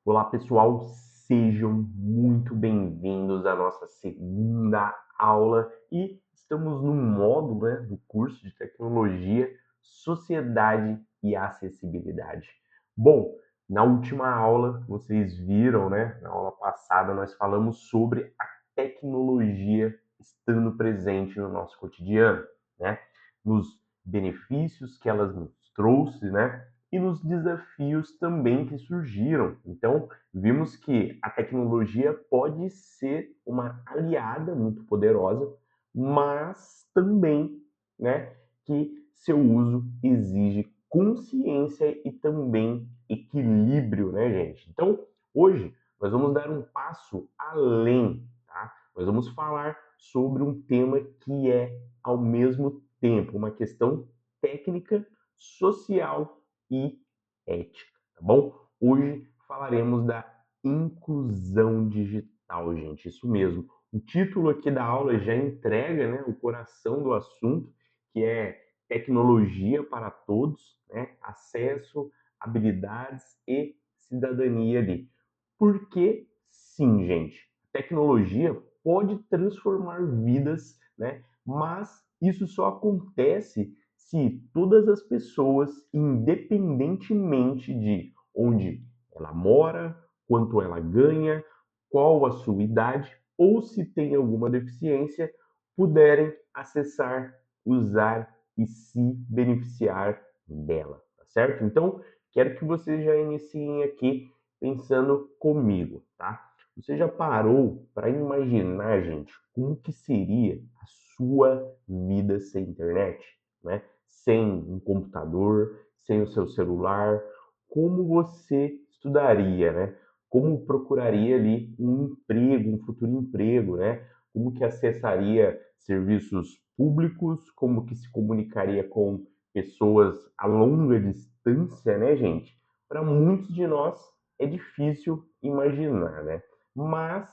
Olá, pessoal, sejam muito bem-vindos à nossa segunda aula e estamos no módulo, do curso de Tecnologia, Sociedade e Acessibilidade. Bom, na última aula, vocês viram, na aula passada, nós falamos sobre a tecnologia estando presente no nosso cotidiano, nos benefícios que ela nos trouxe, e nos desafios também que surgiram. Então, vimos que a tecnologia pode ser uma aliada muito poderosa, mas também, que seu uso exige consciência e também equilíbrio, gente? Então, hoje nós vamos dar um passo além, tá? Nós vamos falar sobre um tema que é, ao mesmo tempo, uma questão técnica, social e ética, tá bom? Hoje falaremos da inclusão digital, gente, isso mesmo. O título aqui da aula já entrega, o coração do assunto, que é tecnologia para todos, acesso, habilidades e cidadania ali. Porque sim, gente, tecnologia pode transformar vidas, mas isso só acontece se todas as pessoas, independentemente de onde ela mora, quanto ela ganha, qual a sua idade ou se tem alguma deficiência, puderem acessar, usar e se beneficiar dela, tá certo? Então, quero que vocês já iniciem aqui pensando comigo, tá? Você já parou para imaginar, gente, como que seria a sua vida sem internet, Sem um computador, sem o seu celular, como você estudaria, Como procuraria ali um emprego, um futuro emprego, Como que acessaria serviços públicos, como que se comunicaria com pessoas a longa distância, gente? Para muitos de nós é difícil imaginar, Mas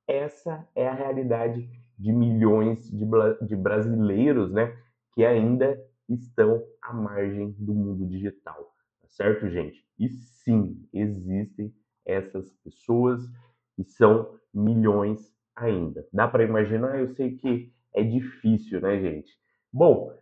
essa é a realidade de milhões de brasileiros, que ainda estão à margem do mundo digital, tá certo, gente? E sim, existem essas pessoas e são milhões ainda. Dá para imaginar? Eu sei que é difícil, gente? Bom,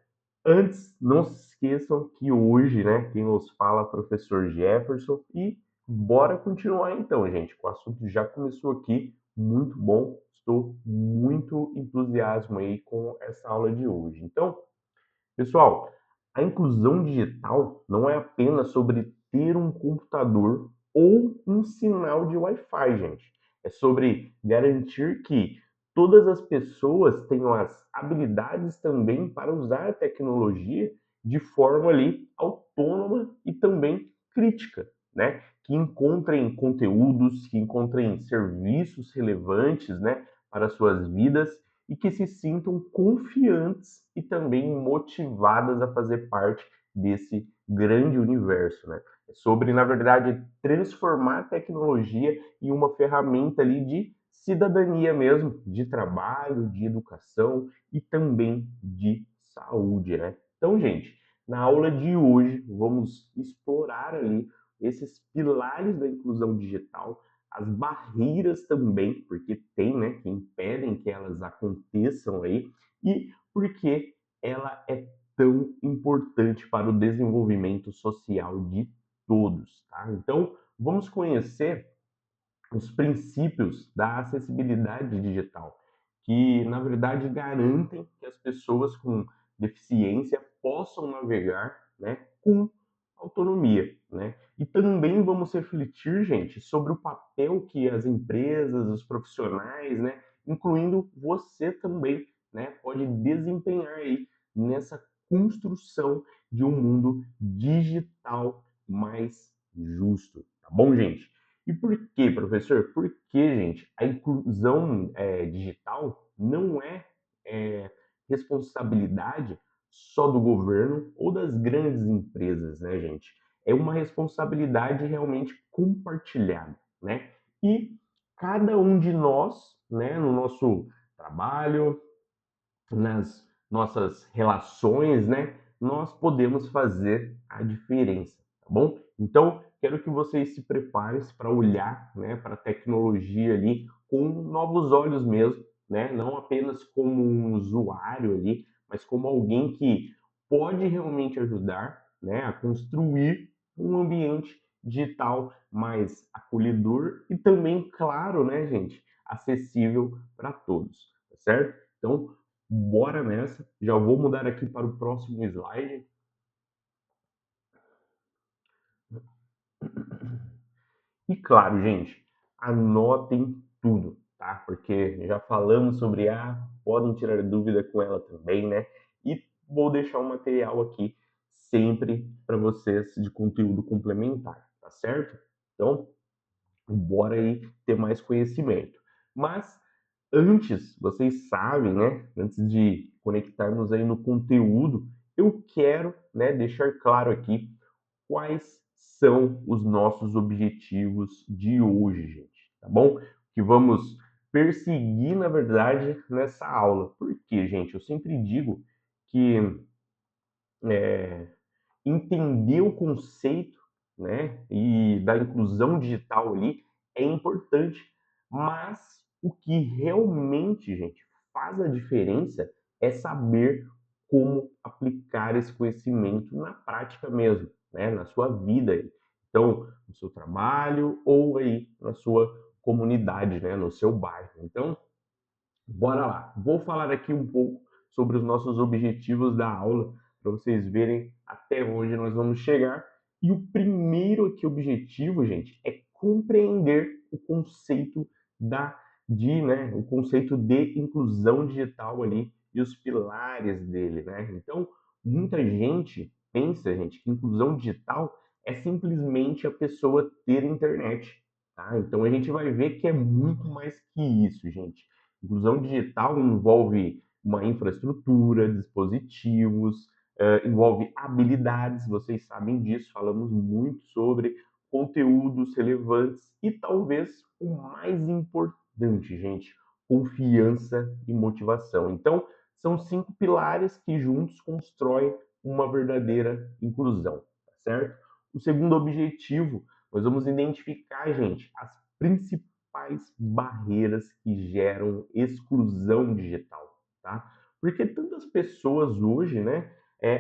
antes, não se esqueçam que hoje, quem nos fala é o professor Jefferson e bora continuar então, gente, o assunto já começou aqui, muito bom, estou muito entusiasmo aí com essa aula de hoje. Então, pessoal, a inclusão digital não é apenas sobre ter um computador ou um sinal de Wi-Fi, gente. É sobre garantir que todas as pessoas tenham as habilidades também para usar a tecnologia de forma ali autônoma e também crítica, Que encontrem conteúdos, que encontrem serviços relevantes, para suas vidas e que se sintam confiantes e também motivadas a fazer parte desse grande universo, É sobre, na verdade, transformar a tecnologia em uma ferramenta ali de cidadania mesmo, de trabalho, de educação e também de saúde, Então, gente, na aula de hoje vamos explorar ali esses pilares da inclusão digital, as barreiras também, porque tem, que impedem que elas aconteçam aí, e porque ela é tão importante para o desenvolvimento social de todos, tá? Então, vamos conhecer os princípios da acessibilidade digital, que na verdade garantem que as pessoas com deficiência possam navegar, com autonomia, E também vamos refletir, gente, sobre o papel que as empresas, os profissionais, incluindo você também, pode desempenhar aí nessa construção de um mundo digital mais justo, tá bom, gente? E por quê, professor? Porque, gente, a inclusão digital não é responsabilidade só do governo ou das grandes empresas, gente? É uma responsabilidade realmente compartilhada, E cada um de nós, no nosso trabalho, nas nossas relações, né, nós podemos fazer a diferença, tá bom? Então, quero que vocês se preparem para olhar, né, para a tecnologia ali com novos olhos mesmo, né? Não apenas como um usuário ali, mas como alguém que pode realmente ajudar, né, a construir um ambiente digital mais acolhedor e também, claro, né, gente, acessível para todos, tá certo? Então, bora nessa. Já vou mudar aqui para o próximo slide. E claro, gente, anotem tudo, tá? Porque já falamos sobre podem tirar dúvida com ela também, né? E vou deixar um material aqui sempre para vocês de conteúdo complementar, tá certo? Então, bora aí ter mais conhecimento. Mas antes, vocês sabem, né? Antes de conectarmos aí no conteúdo, eu quero, né, deixar claro aqui quais são os nossos objetivos de hoje, gente, tá bom? Que vamos perseguir, na verdade, nessa aula. Por quê, gente? Eu sempre digo que entender o conceito, né, e da inclusão digital ali é importante, mas o que realmente, gente, faz a diferença é saber como aplicar esse conhecimento na prática mesmo, né, na sua vida. Então, no seu trabalho ou aí na sua comunidade, né, no seu bairro. Então, bora lá. Vou falar aqui um pouco sobre os nossos objetivos da aula, para vocês verem até onde nós vamos chegar. E o primeiro aqui objetivo, gente, é compreender o conceito o conceito de inclusão digital ali e os pilares dele, né? Então, muita gente pensa, gente, que inclusão digital é simplesmente a pessoa ter internet, tá? Então a gente vai ver que é muito mais que isso, gente. Inclusão digital envolve uma infraestrutura, dispositivos, envolve habilidades, vocês sabem disso, falamos muito sobre conteúdos relevantes e talvez o mais importante, gente, confiança e motivação. Então, são 5 pilares que juntos constroem uma verdadeira inclusão, tá certo? O segundo objetivo, nós vamos identificar, gente, as principais barreiras que geram exclusão digital, tá? Porque tantas pessoas hoje, né,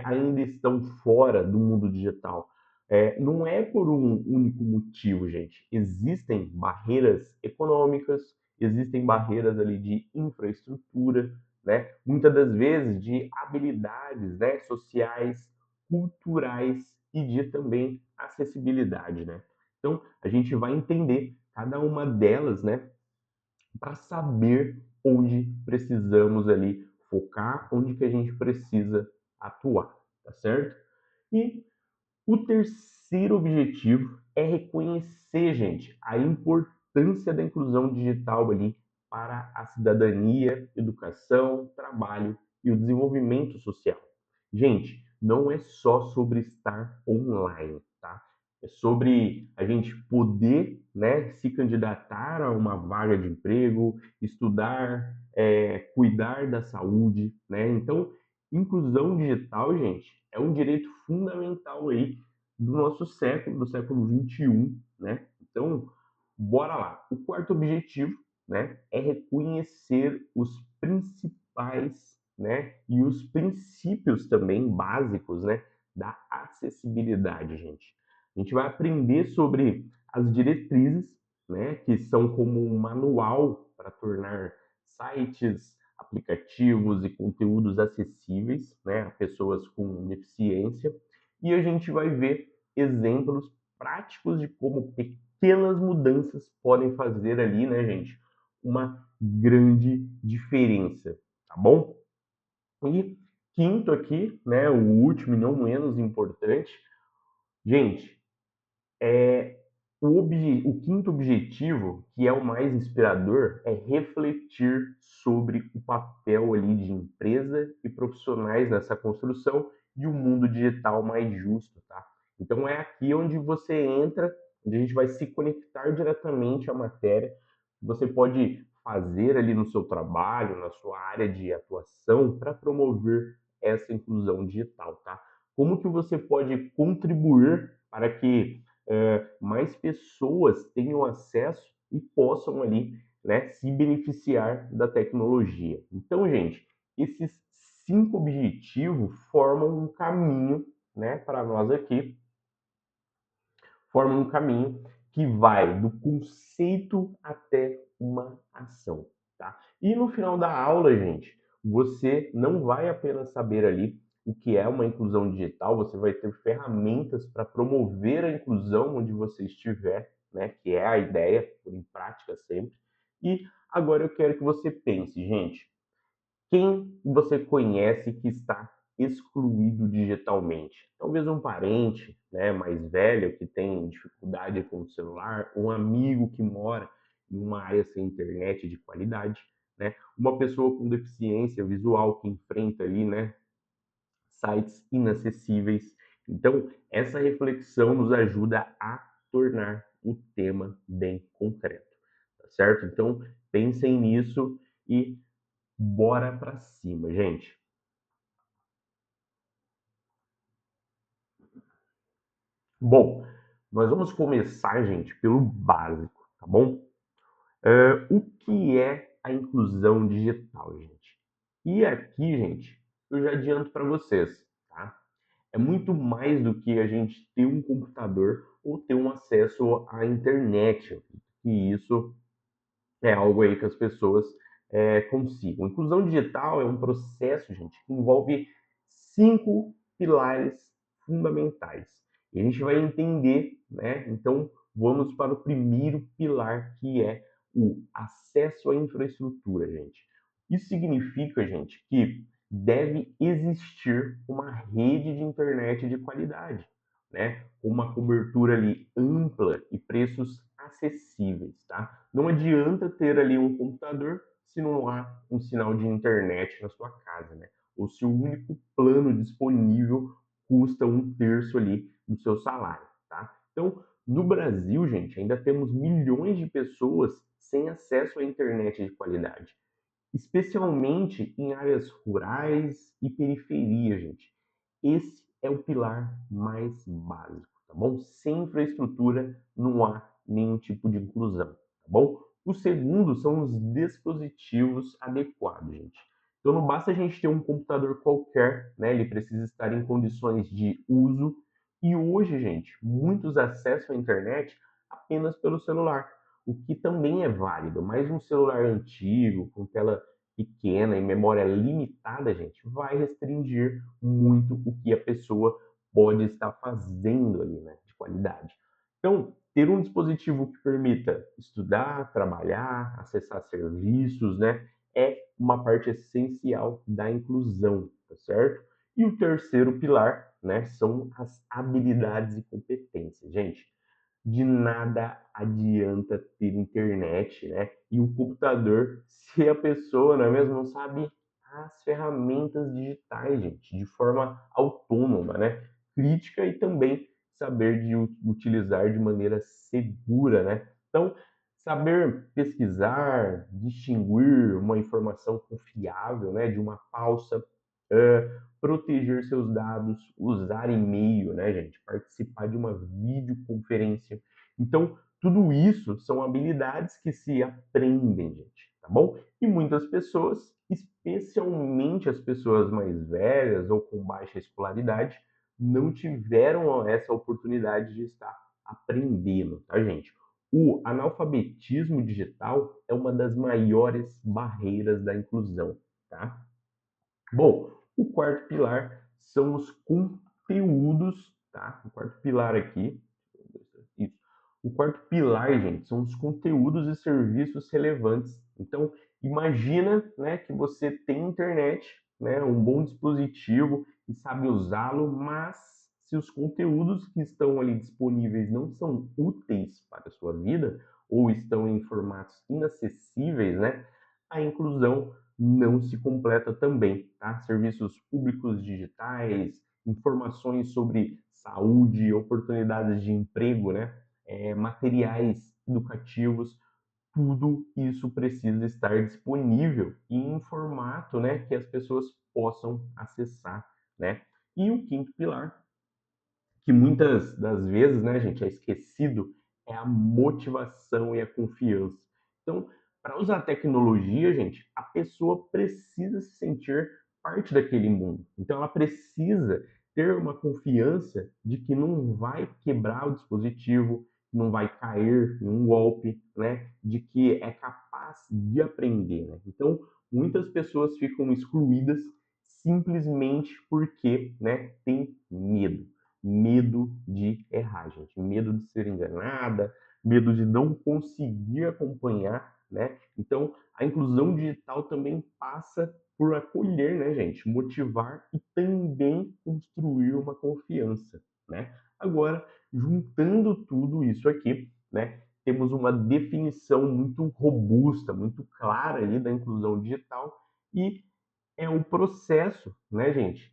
ainda estão fora do mundo digital. Não é por um único motivo, gente. Existem barreiras econômicas, existem barreiras ali de infraestrutura, né? Muitas das vezes de habilidades, né, sociais, culturais e de também acessibilidade, né? Então, a gente vai entender cada uma delas, né, para saber onde precisamos ali focar, onde que a gente precisa atuar, tá certo? E o terceiro objetivo é reconhecer, gente, a importância da inclusão digital ali para a cidadania, educação, trabalho e o desenvolvimento social. Gente, não é só sobre estar online, tá? É sobre a gente poder, né, se candidatar a uma vaga de emprego, estudar, cuidar da saúde, né? Então, inclusão digital, gente, é um direito fundamental aí do nosso século, do século XXI, né? Então, bora lá. O quarto objetivo, né, é reconhecer os principais, né, e os princípios também básicos, né, da acessibilidade, gente. A gente vai aprender sobre as diretrizes, né, que são como um manual para tornar sites, aplicativos e conteúdos acessíveis, né, a pessoas com deficiência. E a gente vai ver exemplos práticos de como pequenas mudanças podem fazer ali, né, gente, uma grande diferença, tá bom? E quinto aqui, né, o último e não menos importante, gente, o quinto objetivo, que é o mais inspirador, é refletir sobre o papel ali de empresa e profissionais nessa construção de um mundo digital mais justo, tá? Então é aqui onde você entra, onde a gente vai se conectar diretamente à matéria. Você pode fazer ali no seu trabalho, na sua área de atuação, para promover essa inclusão digital, tá? Como que você pode contribuir para que mais pessoas tenham acesso e possam ali, né, se beneficiar da tecnologia. Então, gente, esses 5 objetivos formam um caminho, né, para nós aqui, formam um caminho que vai do conceito até uma ação, tá? E no final da aula, gente, você não vai apenas saber ali o que é uma inclusão digital, você vai ter ferramentas para promover a inclusão onde você estiver, né? Que é a ideia, por em prática sempre. E agora eu quero que você pense, gente, quem você conhece que está excluído digitalmente? Talvez um parente, né, mais velho que tem dificuldade com o celular, um amigo que mora em uma área sem internet de qualidade, né? Uma pessoa com deficiência visual que enfrenta ali, né, sites inacessíveis. Então, essa reflexão nos ajuda a tornar o tema bem concreto, tá certo? Então, pensem nisso e bora para cima, gente. Bom, nós vamos começar, gente, pelo básico, tá bom? O que é a inclusão digital, gente? E aqui, gente, eu já adianto para vocês, tá? É muito mais do que a gente ter um computador ou ter um acesso à internet. E isso é algo aí que as pessoas consigam. Inclusão digital é um processo, gente, que envolve 5 pilares fundamentais. E a gente vai entender, né? Então, vamos para o primeiro pilar, que é o acesso à infraestrutura, gente. Isso significa, gente, que deve existir uma rede de internet de qualidade, né? Uma cobertura ali ampla e preços acessíveis, tá? Não adianta ter ali um computador se não há um sinal de internet na sua casa, né? Ou se o único plano disponível custa um terço ali do seu salário, tá? Então, no Brasil, gente, ainda temos milhões de pessoas sem acesso à internet de qualidade, especialmente em áreas rurais e periferia, gente. Esse é o pilar mais básico, tá bom? Sem infraestrutura não há nenhum tipo de inclusão, tá bom? O segundo são os dispositivos adequados, gente. Então não basta a gente ter um computador qualquer, né? Ele precisa estar em condições de uso. E hoje, gente, muitos acessam a internet apenas pelo celular, o que também é válido, mas um celular antigo, com tela pequena e memória limitada, gente, vai restringir muito o que a pessoa pode estar fazendo ali, né, de qualidade. Então, ter um dispositivo que permita estudar, trabalhar, acessar serviços, né, é uma parte essencial da inclusão, tá certo? E o terceiro pilar, né, são as habilidades e competências. Gente, de nada adianta ter internet, né? E o computador se a pessoa, não é mesmo, não sabe as ferramentas digitais, gente, de forma autônoma, né? Crítica e também saber de utilizar de maneira segura, né? Então, saber pesquisar, distinguir uma informação confiável, né, de uma falsa, proteger seus dados, usar e-mail, né, gente? Participar de uma videoconferência. Então, tudo isso são habilidades que se aprendem, gente, tá bom? E muitas pessoas, especialmente as pessoas mais velhas ou com baixa escolaridade, não tiveram essa oportunidade de estar aprendendo, tá, gente? O analfabetismo digital é uma das maiores barreiras da inclusão, tá? Bom, o quarto pilar são os conteúdos, tá? O quarto pilar aqui, isso. O quarto pilar, gente, são os conteúdos e serviços relevantes. Então, imagina, né, que você tem internet, né, um bom dispositivo e sabe usá-lo, mas se os conteúdos que estão ali disponíveis não são úteis para a sua vida ou estão em formatos inacessíveis, né, a inclusão não se completa também, tá? Serviços públicos digitais, informações sobre saúde, oportunidades de emprego, né? Materiais educativos, tudo isso precisa estar disponível e em formato, né, que as pessoas possam acessar, né? E o quinto pilar, que muitas das vezes, né, gente, é esquecido, é a motivação e a confiança. Então, para usar a tecnologia, gente, a pessoa precisa se sentir parte daquele mundo. Então, ela precisa ter uma confiança de que não vai quebrar o dispositivo, não vai cair em um golpe, né? De que é capaz de aprender, né? Então, muitas pessoas ficam excluídas simplesmente porque, né, tem medo. Medo de errar, gente, medo de ser enganada, medo de não conseguir acompanhar, né? Então, a inclusão digital também passa por acolher, né, gente, motivar e também construir uma confiança, né? Agora, juntando tudo isso aqui, né, temos uma definição muito robusta, muito clara ali da inclusão digital e é um processo, né, gente,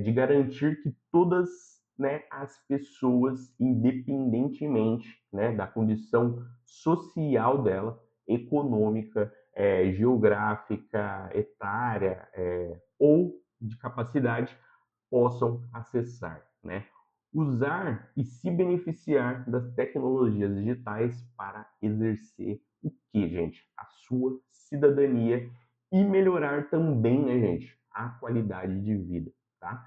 de garantir que todas, né, as pessoas, independentemente, né, da condição social dela, econômica, geográfica, etária, ou de capacidade, possam acessar, né? Usar e se beneficiar das tecnologias digitais para exercer o que, gente? A sua cidadania e melhorar também, né, gente, a qualidade de vida, tá?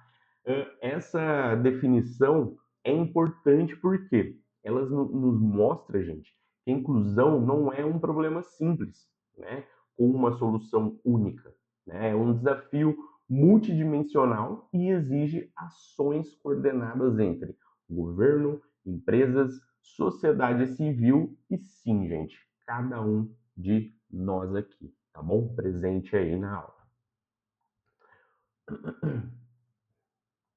Essa definição é importante porque ela nos mostra, gente, que a inclusão não é um problema simples, né, com uma solução única, né? É um desafio multidimensional e exige ações coordenadas entre governo, empresas, sociedade civil e sim, gente, cada um de nós aqui, tá bom? Presente aí na aula.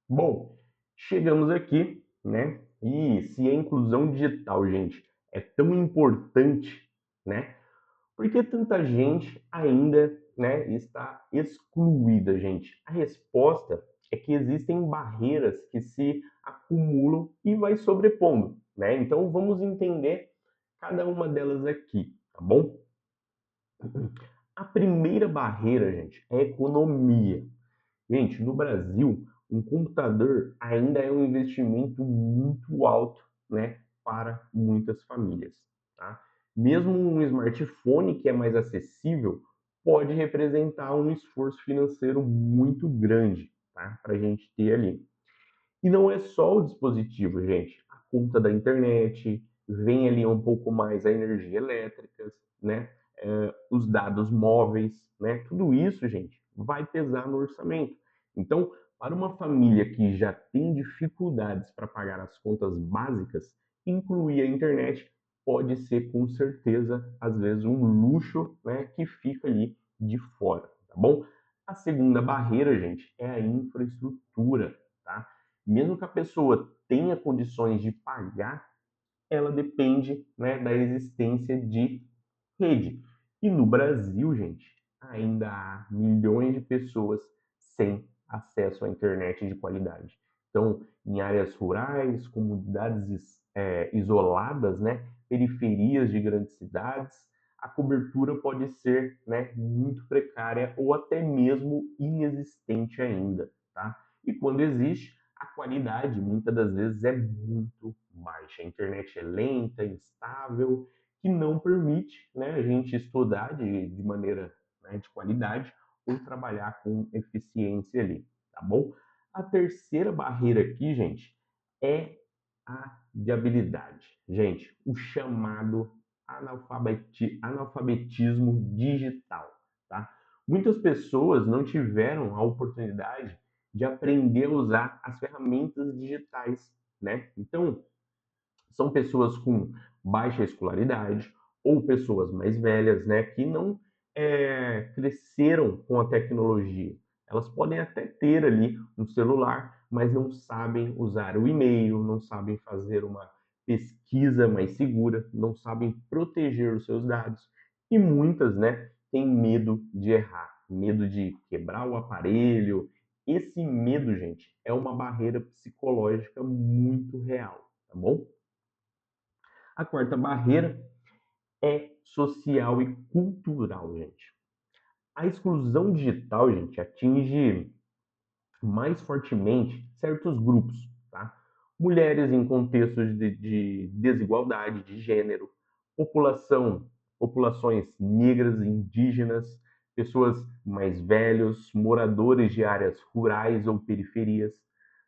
Bom, chegamos aqui, né? E se a inclusão digital, gente, é tão importante, né? Por que tanta gente ainda, né, está excluída, gente? A resposta é que existem barreiras que se acumulam e vai sobrepondo, né? Então vamos entender cada uma delas aqui, tá bom? A primeira barreira, gente, é a economia. Gente, no Brasil, um computador ainda é um investimento muito alto, né, para muitas famílias, tá? Mesmo um smartphone que é mais acessível pode representar um esforço financeiro muito grande, tá, para a gente ter ali. E não é só o dispositivo, gente. A conta da internet, vem ali um pouco mais a energia elétrica, né? Os dados móveis, né? Tudo isso, gente, vai pesar no orçamento. Então, para uma família que já tem dificuldades para pagar as contas básicas, incluir a internet pode ser com certeza, às vezes, um luxo, né, que fica ali de fora, tá bom? A segunda barreira, gente, é a infraestrutura, tá? Mesmo que a pessoa tenha condições de pagar, ela depende, né, da existência de rede. E no Brasil, gente, ainda há milhões de pessoas sem acesso à internet de qualidade. Então, em áreas rurais, comunidades isoladas, né, periferias de grandes cidades, a cobertura pode ser, né, muito precária ou até mesmo inexistente ainda, tá? E quando existe, a qualidade muitas das vezes é muito baixa. A internet é lenta, instável, que não permite, né, a gente estudar de maneira, né, de qualidade ou trabalhar com eficiência ali, tá bom? A terceira barreira aqui, gente, é a de habilidade. Gente, o chamado analfabetismo digital, tá? Muitas pessoas não tiveram a oportunidade de aprender a usar as ferramentas digitais, né? Então, são pessoas com baixa escolaridade ou pessoas mais velhas, né, que não cresceram com a tecnologia. Elas podem até ter ali um celular, mas não sabem usar o e-mail, não sabem fazer uma pesquisa mais segura, não sabem proteger os seus dados e muitas, né, têm medo de errar, medo de quebrar o aparelho. Esse medo, gente, é uma barreira psicológica muito real, tá bom? A quarta barreira é social e cultural, gente. A exclusão digital, gente, atinge mais fortemente certos grupos, tá? Mulheres em contextos de desigualdade de gênero, populações negras, indígenas, pessoas mais velhos, moradores de áreas rurais ou periferias.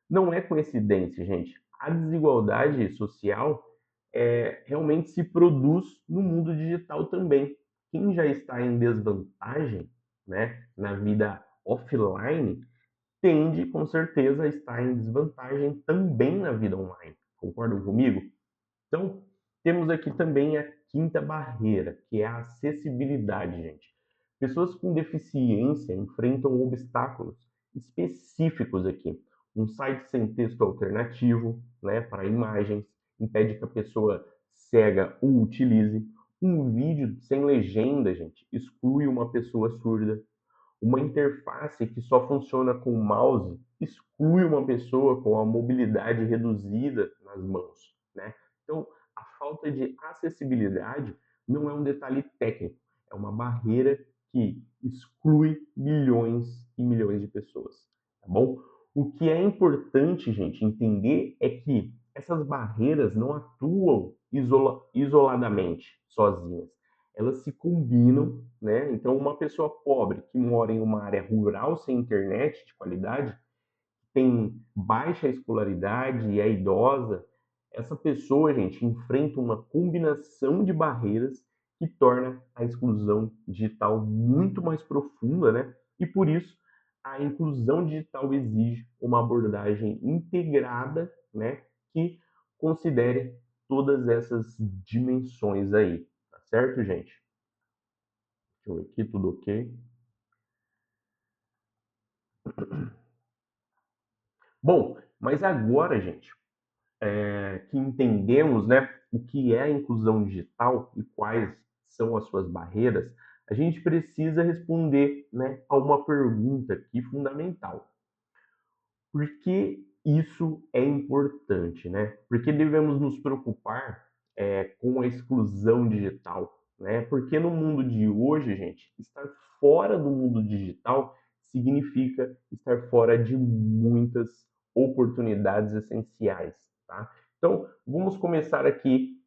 Não é coincidência, gente. A desigualdade social realmente se produz no mundo digital também. Quem já está em desvantagem, né, na vida offline, tende com certeza a estar em desvantagem também na vida online. Concordam comigo? Então, temos aqui também a quinta barreira, que é a acessibilidade, gente. Pessoas com deficiência enfrentam obstáculos específicos aqui. Um site sem texto alternativo, né, para imagens, impede que a pessoa cega o utilize. Um vídeo sem legenda, gente, exclui uma pessoa surda. Uma interface que só funciona com o mouse exclui uma pessoa com a mobilidade reduzida nas mãos, né? Então, a falta de acessibilidade não é um detalhe técnico, é uma barreira que exclui milhões e milhões de pessoas, tá bom? O que é importante, gente, entender é que essas barreiras não atuam isoladamente, sozinhas, elas se combinam, né? Então, uma pessoa pobre que mora em uma área rural sem internet de qualidade, tem baixa escolaridade e é idosa, essa pessoa, gente, enfrenta uma combinação de barreiras que torna a exclusão digital muito mais profunda, né? E por isso, a inclusão digital exige uma abordagem integrada, né? Que considere todas essas dimensões aí, tá certo, gente? Deixa eu ver aqui, tudo ok. Bom, mas agora, gente, que entendemos, né, o que é a inclusão digital e quais são as suas barreiras, a gente precisa responder, né, a uma pergunta aqui fundamental. Por que isso é importante, né? Por que devemos nos preocupar com a exclusão digital, né? Porque no mundo de hoje, gente, estar fora do mundo digital significa estar fora de muitas oportunidades essenciais, tá? Então, vamos começar aqui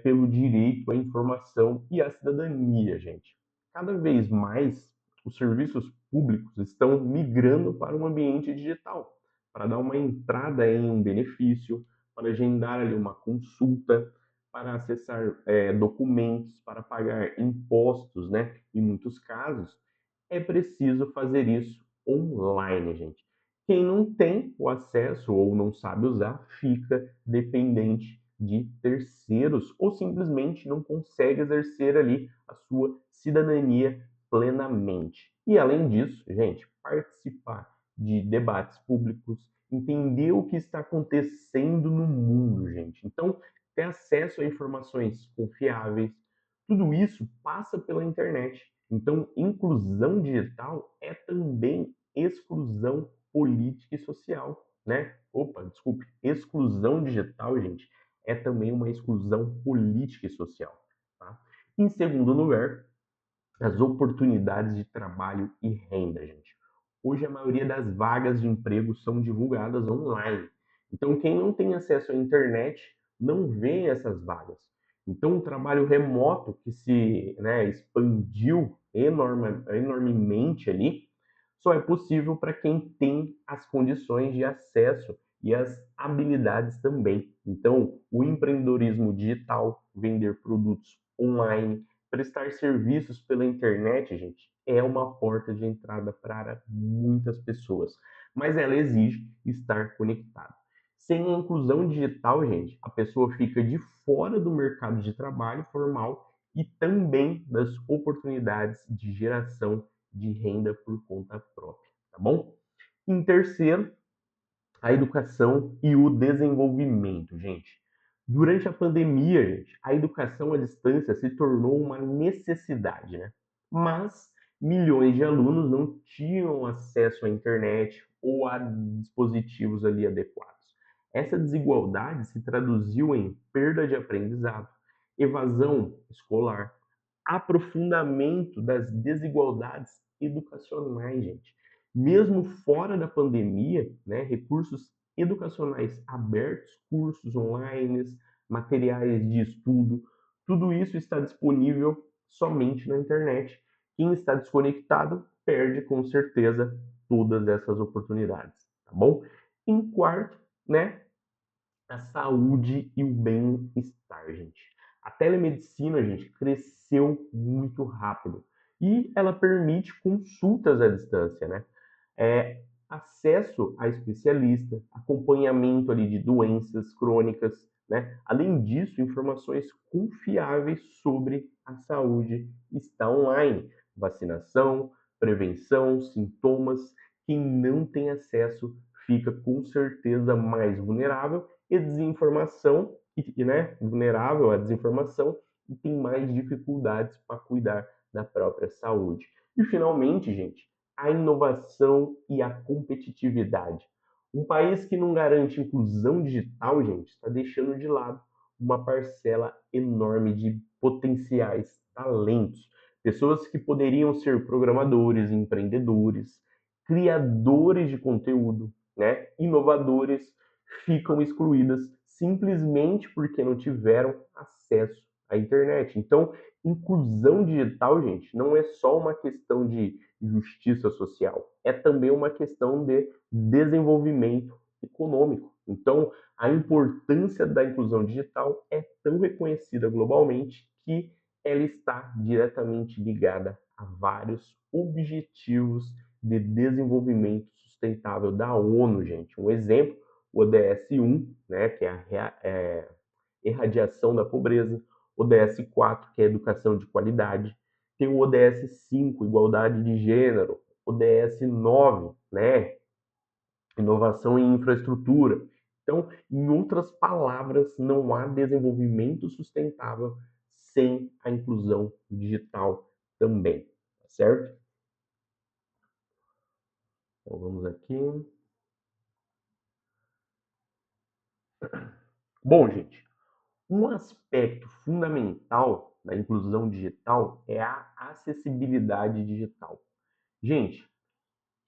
pelo direito à informação e à cidadania, gente. Cada vez mais os serviços públicos estão migrando para um ambiente digital, para dar uma entrada em um benefício, para agendar ali uma consulta, para acessar documentos, para pagar impostos, né? Em muitos casos, é preciso fazer isso online, gente. Quem não tem o acesso ou não sabe usar, fica dependente de terceiros ou simplesmente não consegue exercer ali a sua cidadania plenamente. E além disso, gente, participar de debates públicos, entender o que está acontecendo no mundo, gente. Então, ter acesso a informações confiáveis, tudo isso passa pela internet. Então, inclusão digital é também exclusão política e social, né? Opa, desculpe, exclusão digital, gente, é também uma exclusão política e social, tá? Em segundo lugar, as oportunidades de trabalho e renda, gente. Hoje a maioria das vagas de emprego são divulgadas online. Então, quem não tem acesso à internet não vê essas vagas. Então, o trabalho remoto que se, né, expandiu enormemente ali, só é possível para quem tem as condições de acesso e as habilidades também. Então, o empreendedorismo digital, vender produtos online, prestar serviços pela internet, gente, é uma porta de entrada para muitas pessoas, mas ela exige estar conectado. Sem a inclusão digital, gente, a pessoa fica de fora do mercado de trabalho formal e também das oportunidades de geração de renda por conta própria, tá bom? Em terceiro, a educação e o desenvolvimento, gente. Durante a pandemia, gente, a educação à distância se tornou uma necessidade, né? Mas milhões de alunos não tinham acesso à internet ou a dispositivos ali adequados. Essa desigualdade se traduziu em perda de aprendizado, evasão escolar, aprofundamento das desigualdades educacionais, gente. Mesmo fora da pandemia, né, recursos educacionais abertos, cursos online, materiais de estudo, tudo isso está disponível somente na internet. Quem está desconectado perde com certeza todas essas oportunidades, tá bom? Em quarto, né, a saúde e o bem-estar, gente. A telemedicina, gente, cresceu muito rápido e ela permite consultas à distância, né? Acesso a especialista, acompanhamento ali de doenças crônicas, né? Além disso, informações confiáveis sobre a saúde está online. Vacinação, prevenção, sintomas. Quem não tem acesso fica com certeza mais vulnerável e desinformação, né, vulnerável à desinformação e tem mais dificuldades para cuidar da própria saúde. E finalmente, gente, a inovação e a competitividade. Um país que não garante inclusão digital, gente, está deixando de lado uma parcela enorme de potenciais talentos. Pessoas que poderiam ser programadores, empreendedores, criadores de conteúdo, né, inovadores, ficam excluídas simplesmente porque não tiveram acesso à internet. Então, inclusão digital, gente, não é só uma questão de justiça social, é também uma questão de desenvolvimento econômico. Então, a importância da inclusão digital é tão reconhecida globalmente que ela está diretamente ligada a vários objetivos de desenvolvimento sustentável da ONU, gente. Um exemplo, o ODS-1, né, que é a erradiação da pobreza, ODS-4, que é a educação de qualidade, tem o ODS-5, igualdade de gênero, ODS-9, né, inovação em infraestrutura. Então, em outras palavras, não há desenvolvimento sustentável sem a inclusão digital também, tá certo? Então, vamos aqui. Bom, gente, um aspecto fundamental da inclusão digital é a acessibilidade digital. Gente,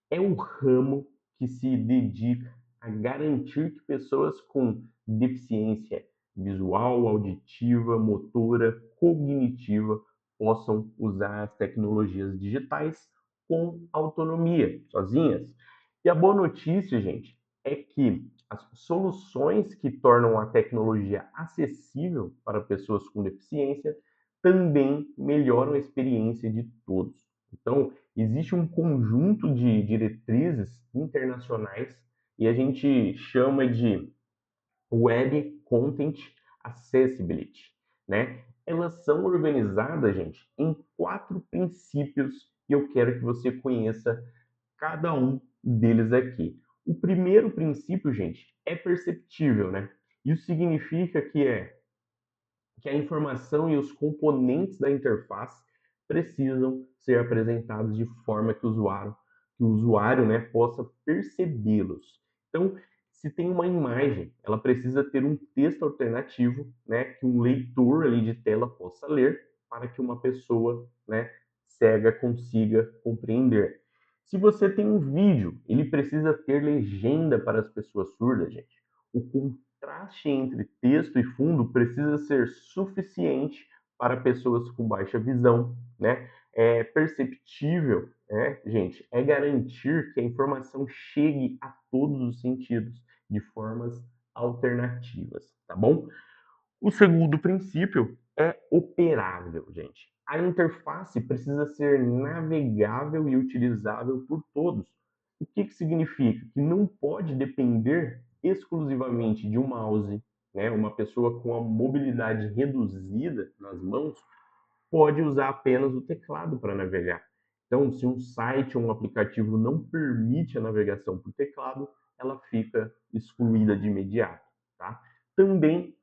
é um ramo que se dedica a garantir que pessoas com deficiência visual, auditiva, motora, cognitiva possam usar as tecnologias digitais com autonomia, sozinhas. E a boa notícia, gente, é que as soluções que tornam a tecnologia acessível para pessoas com deficiência também melhoram a experiência de todos. Então, existe um conjunto de diretrizes internacionais e a gente chama de Web Content Accessibility, né? Elas são organizadas, gente, em 4 princípios e eu quero que você conheça cada um deles aqui. O primeiro princípio, gente, é perceptível, né? Isso significa que a informação e os componentes da interface precisam ser apresentados de forma que o usuário, né, possa percebê-los. Então, se tem uma imagem, ela precisa ter um texto alternativo, né, que um leitor ali de tela possa ler para que uma pessoa, né, cega consiga compreender. Se você tem um vídeo, ele precisa ter legenda para as pessoas surdas, gente. O contraste entre texto e fundo precisa ser suficiente para pessoas com baixa visão, né? É perceptível, né, gente? É garantir que a informação chegue a todos os sentidos de formas alternativas, tá bom? O segundo princípio é operável, gente. A interface precisa ser navegável e utilizável por todos. O que significa? Que não pode depender exclusivamente de um mouse, né? Uma pessoa com a mobilidade reduzida nas mãos pode usar apenas o teclado para navegar. Então, se um site ou um aplicativo não permite a navegação por teclado, ela fica excluída de imediato, tá? Também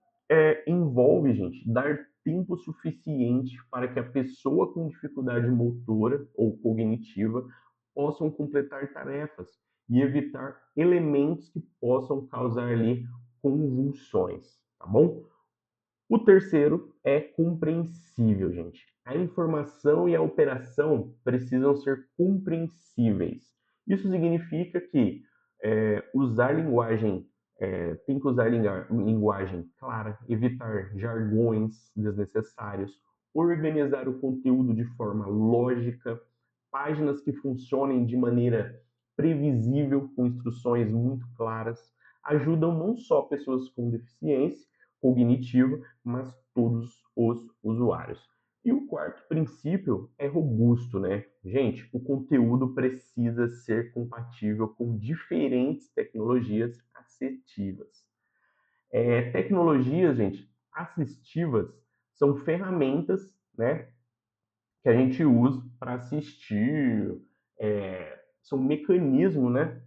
envolve, gente, dar tempo suficiente para que a pessoa com dificuldade motora ou cognitiva possam completar tarefas e evitar elementos que possam causar ali convulsões, tá bom? O terceiro é compreensível, gente. A informação e a operação precisam ser compreensíveis. Isso significa que usar linguagem, tem que usar linguagem clara, evitar jargões desnecessários, organizar o conteúdo de forma lógica, páginas que funcionem de maneira previsível, com instruções muito claras, ajudam não só pessoas com deficiência cognitiva, mas todos os usuários. E o quarto princípio é robusto, né? Gente, o conteúdo precisa ser compatível com diferentes tecnologias assistivas. Tecnologias, gente, assistivas são ferramentas, né, que a gente usa para assistir, são mecanismos, né,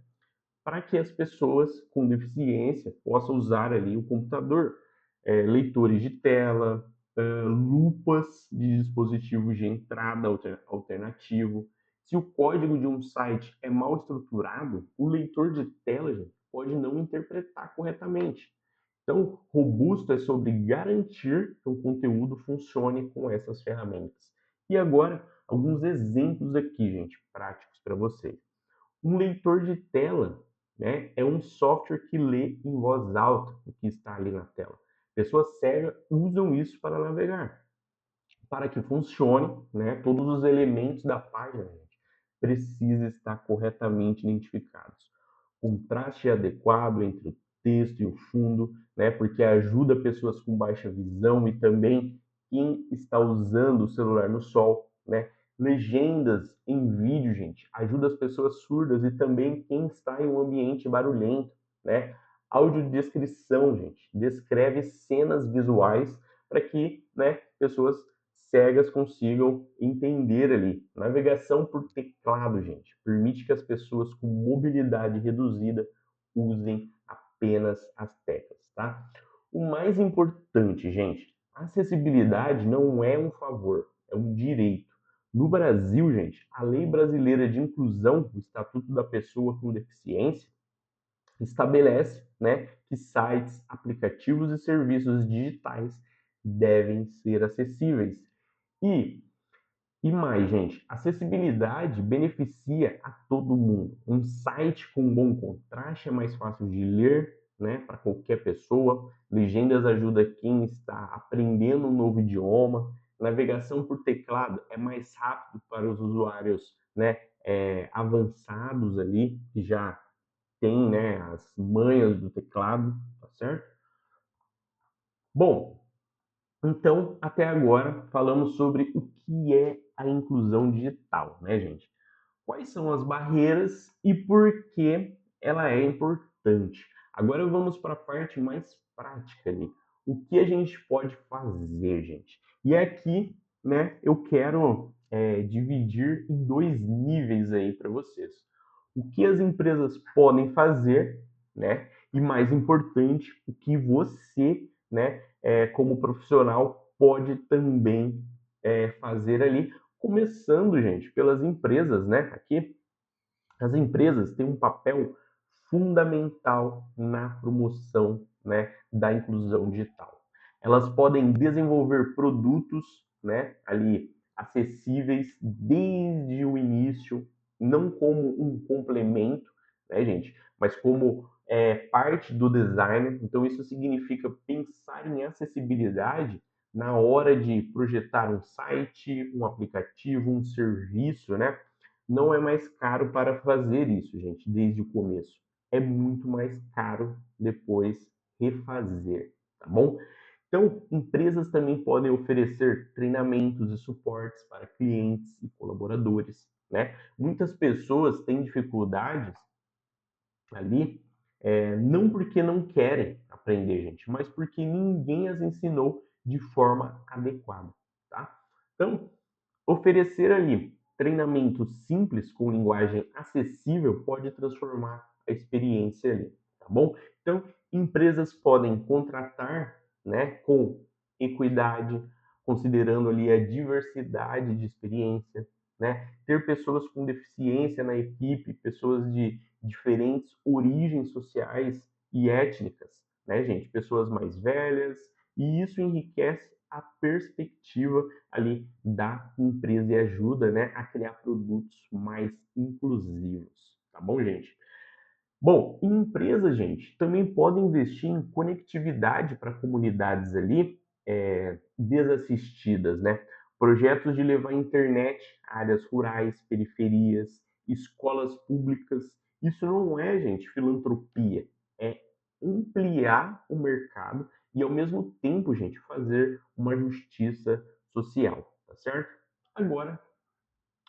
para que as pessoas com deficiência possam usar ali o computador. Leitores de tela, lupas de dispositivos de entrada alternativo. Se o código de um site é mal estruturado, o leitor de tela, gente, pode não interpretar corretamente. Então, robusto é sobre garantir que o conteúdo funcione com essas ferramentas. E agora, alguns exemplos aqui, gente, práticos para vocês. Um leitor de tela, né, é um software que lê em voz alta o que está ali na tela. Pessoas cegas usam isso para navegar. Para que funcione, né, todos os elementos da página, gente, precisam estar corretamente identificados. Contraste adequado entre o texto e o fundo, né, porque ajuda pessoas com baixa visão e também quem está usando o celular no sol, né? Legendas em vídeo, gente, ajuda as pessoas surdas e também quem está em um ambiente barulhento, né? Audiodescrição, gente, descreve cenas visuais para que, né, pessoas cegas consigam entender ali. Navegação por teclado, gente, permite que as pessoas com mobilidade reduzida usem apenas as teclas, tá? O mais importante, gente, acessibilidade não é um favor, é um direito. No Brasil, gente, a Lei Brasileira de Inclusão, o Estatuto da Pessoa com Deficiência, estabelece, né, que sites, aplicativos e serviços digitais devem ser acessíveis. E, e mais, gente, acessibilidade beneficia a todo mundo. Um site com bom contraste é mais fácil de ler, né, para qualquer pessoa. Legendas ajuda quem está aprendendo um novo idioma. Navegação por teclado é mais rápido para os usuários, né, avançados ali, que já tem, né, as manhas do teclado, tá certo? Bom, então até agora falamos sobre o que é a inclusão digital, né, gente? Quais são as barreiras e por que ela é importante? Agora vamos para a parte mais prática ali. O que a gente pode fazer, gente? E aqui, né, eu quero dividir em dois níveis aí para vocês. O que as empresas podem fazer, né? E mais importante, o que você, né, como profissional, pode também fazer ali, começando, gente, pelas empresas, né? Aqui, as empresas têm um papel fundamental na promoção, né, da inclusão digital. Elas podem desenvolver produtos, né, ali acessíveis desde o início, não como um complemento, né, gente, mas como parte do design. Então isso significa pensar em acessibilidade na hora de projetar um site, um aplicativo, um serviço, né? Não é mais caro para fazer isso, gente, desde o começo. É muito mais caro depois refazer, tá bom? Então, empresas também podem oferecer treinamentos e suportes para clientes e colaboradores, né? Muitas pessoas têm dificuldades ali, não porque não querem aprender, gente, mas porque ninguém as ensinou de forma adequada, tá? Então, oferecer ali treinamento simples com linguagem acessível pode transformar a experiência ali, tá bom? Então, empresas podem contratar, né, com equidade, considerando ali a diversidade de experiência, né? Ter pessoas com deficiência na equipe, pessoas de diferentes origens sociais e étnicas, né, gente? Pessoas mais velhas, e isso enriquece a perspectiva ali da empresa e ajuda, né, a criar produtos mais inclusivos, tá bom, gente? Bom, empresas, gente, também podem investir em conectividade para comunidades ali desassistidas, né? Projetos de levar internet a áreas rurais, periferias, escolas públicas. Isso não é, gente, filantropia, é ampliar o mercado e, ao mesmo tempo, gente, fazer uma justiça social, tá certo? Agora,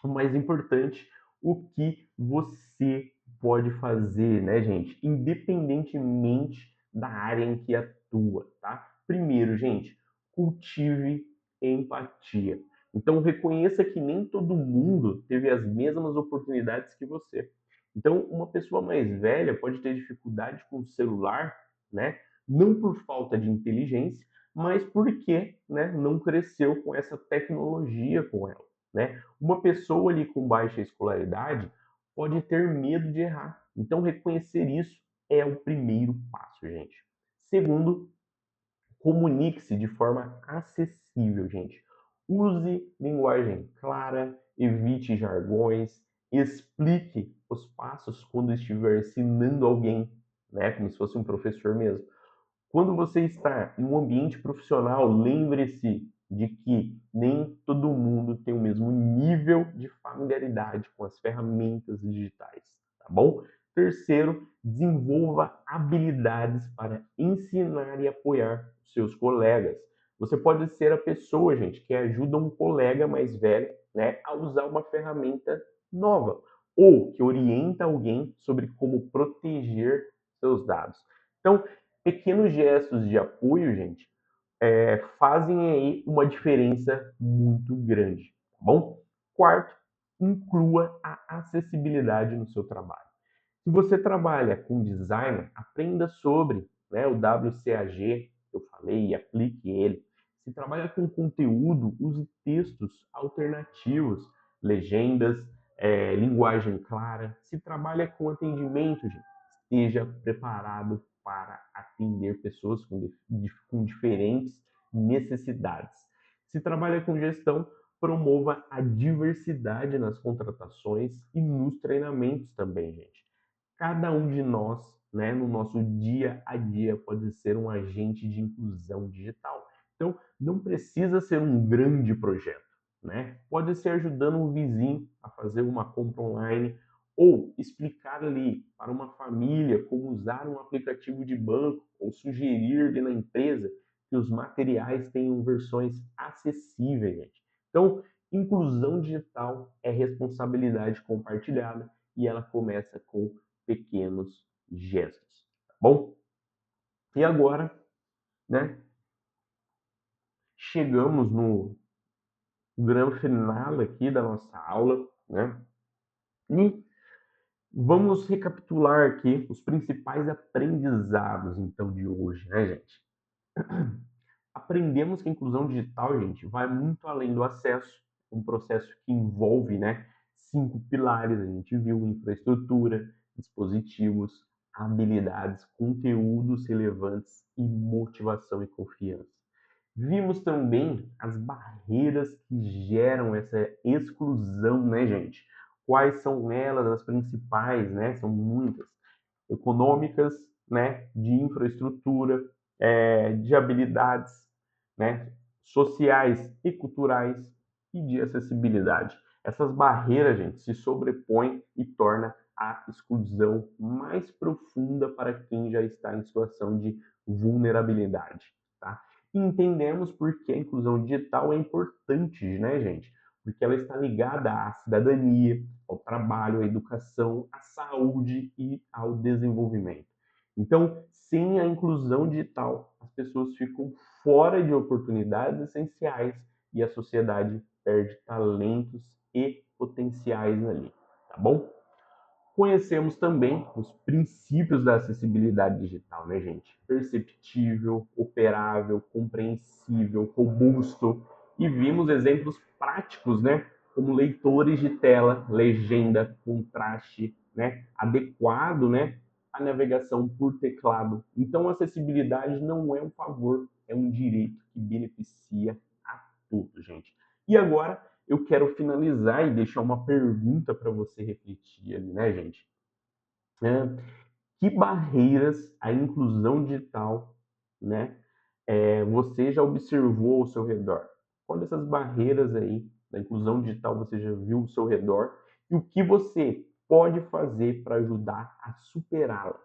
o mais importante, o que você pode fazer, né, gente? Independentemente da área em que atua, tá? Primeiro, gente, cultive empatia. Então, reconheça que nem todo mundo teve as mesmas oportunidades que você. Então, uma pessoa mais velha pode ter dificuldade com o celular, né? Não por falta de inteligência, mas porque, né, não cresceu com essa tecnologia com ela, né? Uma pessoa ali com baixa escolaridade pode ter medo de errar. Então, reconhecer isso é o primeiro passo, gente. Segundo, comunique-se de forma acessível, gente. Use linguagem clara, evite jargões, explique os passos quando estiver ensinando alguém, né, como se fosse um professor mesmo. Quando você está em um ambiente profissional, lembre-se de que nem todo mundo tem o mesmo nível de familiaridade com as ferramentas digitais, tá bom? Terceiro, desenvolva habilidades para ensinar e apoiar seus colegas. Você pode ser a pessoa, gente, que ajuda um colega mais velho, né, a usar uma ferramenta nova, ou que orienta alguém sobre como proteger seus dados. Então, pequenos gestos de apoio, gente, fazem aí uma diferença muito grande, tá bom? Quarto, inclua a acessibilidade no seu trabalho. Se você trabalha com design, aprenda sobre, né, o WCAG, que eu falei, e aplique ele. Se trabalha com conteúdo, use textos alternativos, legendas, linguagem clara. Se trabalha com atendimento, gente, esteja preparado para atender pessoas com diferentes necessidades. Se trabalha com gestão, promova a diversidade nas contratações e nos treinamentos também, gente. Cada um de nós, né, no nosso dia a dia, pode ser um agente de inclusão digital. Então, não precisa ser um grande projeto, né? Pode ser ajudando um vizinho a fazer uma compra online ou explicar ali para uma família como usar um aplicativo de banco ou sugerir ali na empresa que os materiais tenham versões acessíveis, gente. Então, inclusão digital é responsabilidade compartilhada e ela começa com pequenos gestos, tá bom? E agora, né, chegamos no grande final aqui da nossa aula, né? E vamos recapitular aqui os principais aprendizados, então, de hoje, né, gente? Aprendemos que a inclusão digital, gente, vai muito além do acesso, um processo que envolve, né, 5 pilares, a gente viu infraestrutura, dispositivos, habilidades, conteúdos relevantes e motivação e confiança. Vimos também as barreiras que geram essa exclusão, né, gente? Quais são elas, as principais, né? São muitas. Econômicas, né? De infraestrutura, de habilidades, né? Sociais e culturais e de acessibilidade. Essas barreiras, gente, se sobrepõem e torna a exclusão mais profunda para quem já está em situação de vulnerabilidade, tá? E entendemos por que a inclusão digital é importante, né, gente? Porque ela está ligada à cidadania, ao trabalho, à educação, à saúde e ao desenvolvimento. Então, sem a inclusão digital, as pessoas ficam fora de oportunidades essenciais e a sociedade perde talentos e potenciais ali, tá bom? Conhecemos também os princípios da acessibilidade digital, né, gente? Perceptível, operável, compreensível, robusto. E vimos exemplos práticos, né? Como leitores de tela, legenda, contraste, né? Adequado, né? A navegação por teclado. Então, a acessibilidade não é um favor, é um direito que beneficia a todos, gente. E agora eu quero finalizar e deixar uma pergunta para você refletir ali, né, gente? É, que barreiras à inclusão digital, né, você já observou ao seu redor? Qual dessas barreiras aí da inclusão digital você já viu ao seu redor e o que você pode fazer para ajudar a superá-las?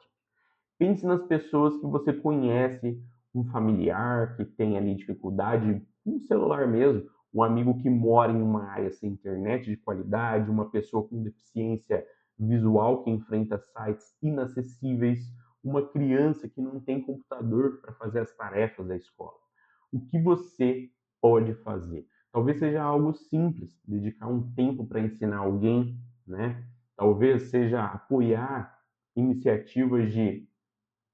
Pense nas pessoas que você conhece, um familiar que tem ali dificuldade, um celular mesmo, um amigo que mora em uma área sem internet de qualidade, uma pessoa com deficiência visual que enfrenta sites inacessíveis, uma criança que não tem computador para fazer as tarefas da escola. O que você pode fazer? Talvez seja algo simples, dedicar um tempo para ensinar alguém, né? Talvez seja apoiar iniciativas de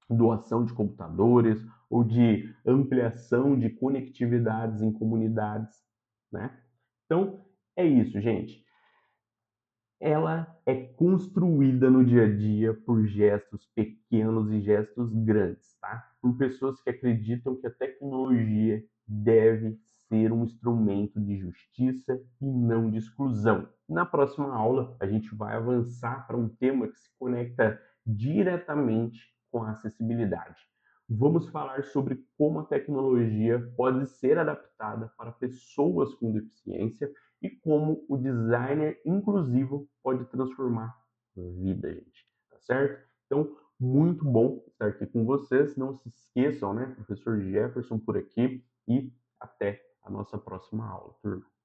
doação de computadores ou de ampliação de conectividades em comunidades, né? Então, é isso, gente. Ela é construída no dia a dia por gestos pequenos e gestos grandes, tá? Por pessoas que acreditam que a tecnologia deve ser um instrumento de justiça e não de exclusão. Na próxima aula, a gente vai avançar para um tema que se conecta diretamente com a acessibilidade. Vamos falar sobre como a tecnologia pode ser adaptada para pessoas com deficiência e como o designer inclusivo pode transformar vida, gente. Tá certo? Então, muito bom estar aqui com vocês. Não se esqueçam, né? Professor Jefferson por aqui e até a nossa próxima aula, turma.